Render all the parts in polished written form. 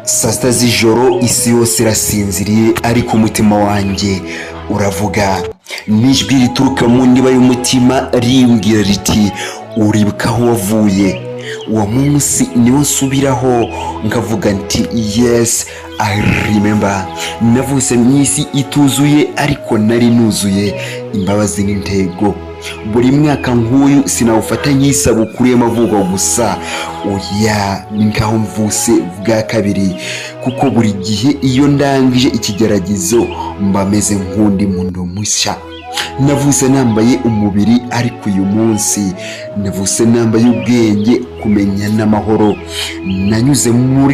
Saa sita z'ijoro isi yose irasinziriye ariko umutima wanjye uravuga. N'ijwi rituruka mu ndiba y'umutima rimbwira riti uribuka aho wavuye. Uwo munsi niwo nsubiraho ngavuga nti yes I remember. Navutse mu isi ituzuye ariko nari nuzuye imbabazi n'intego. Buri mwaka nk'uyu sinawufata nk'isabukuru y'amavuko gusa, oya ni nkaho mvuse bwa kabiri, kuko buri gihe iyo ndangije ikigeragezo mba meze nk'undi muntu mushya. Navutse nambaye umubiri ariko uyu munsi navutse nambaye ubwenge, kumenya n'amahoro. Nanyuze mu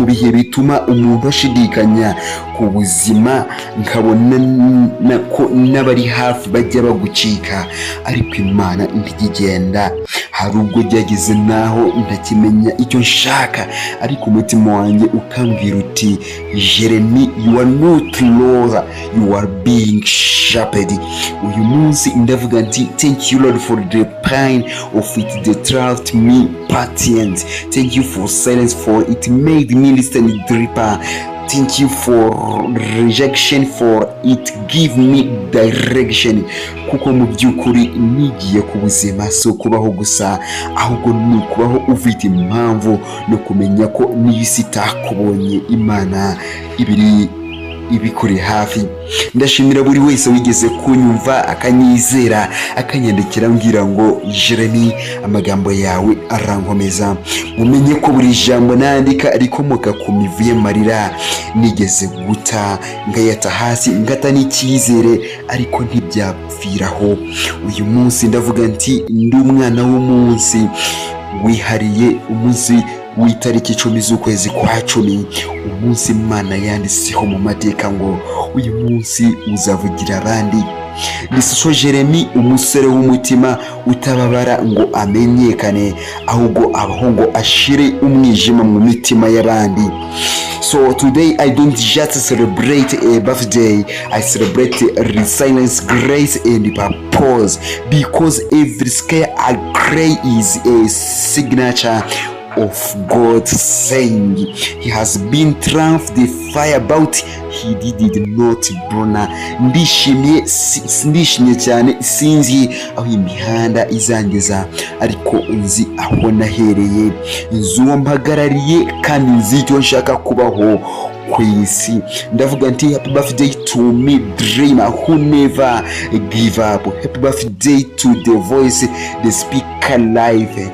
bihe bituma umuntu ashidikanya ku buzima, nkabona ko n'abari hafi bajya bagucika, ariko Imana ntigigenda. Hari ubwo ryageze naho ndakimenya icyo nshaka, ariko umutima wanjye ukambwira uti Jeremy, you are not lost, you are being sharpened. Uyu munsi ndavuga nti thank you Lord for the pain of it that taught me patience. Thank you for silence, for it made me listen deeper. Thank you for rejection, for it give me direction. Kuko mu by'ukuri nigiye ku buzima si ukubaho gusa, ahubwo ni ukubaho ufite impamvu no kumenya ko niyo isi itakubonye Imana ibikuri hafi. Ndashimira buri wese wigeze kunyumva akanyizera akanyandikira mbwira ngo Jeremy, amagambo yawe arankomeza. Mumenye ko buri jambo nandika rikomoka ku mivu y'amarira nigeze guta, ngayata hasi ngata n'icyizere, ariko ntibyapfiraho. Uyu munsi ndavuga nti ndi umwana w'umunsi wihariye, umunsi w'itariki 10 z'ukwezi kwa 10, umunsi Imana yanditseho mu mateka ngo uyu munsi uzavugira abandi. Niso Jeremy, umusore w'umutima utababara ngo amenyekane, ahubwo abaho ngo ashire umwijima mu mitima y'abandi. So today I don't just celebrate a birthday, I celebrate resilience, grace and purpose, because every scare I cry is a signature of God saying he has been triumphed the fire, but he did not burn. Ndishimye cyane, sinzi aho imihanda izangeza, ariko nzi aho nahereye, nzi uwo mpagarariye kandi nzi icyo nshaka kubaho ku isi. Ndavuga nti happy birthday to me dreamer who never give up. Happy birthday to the voice, the speaker live.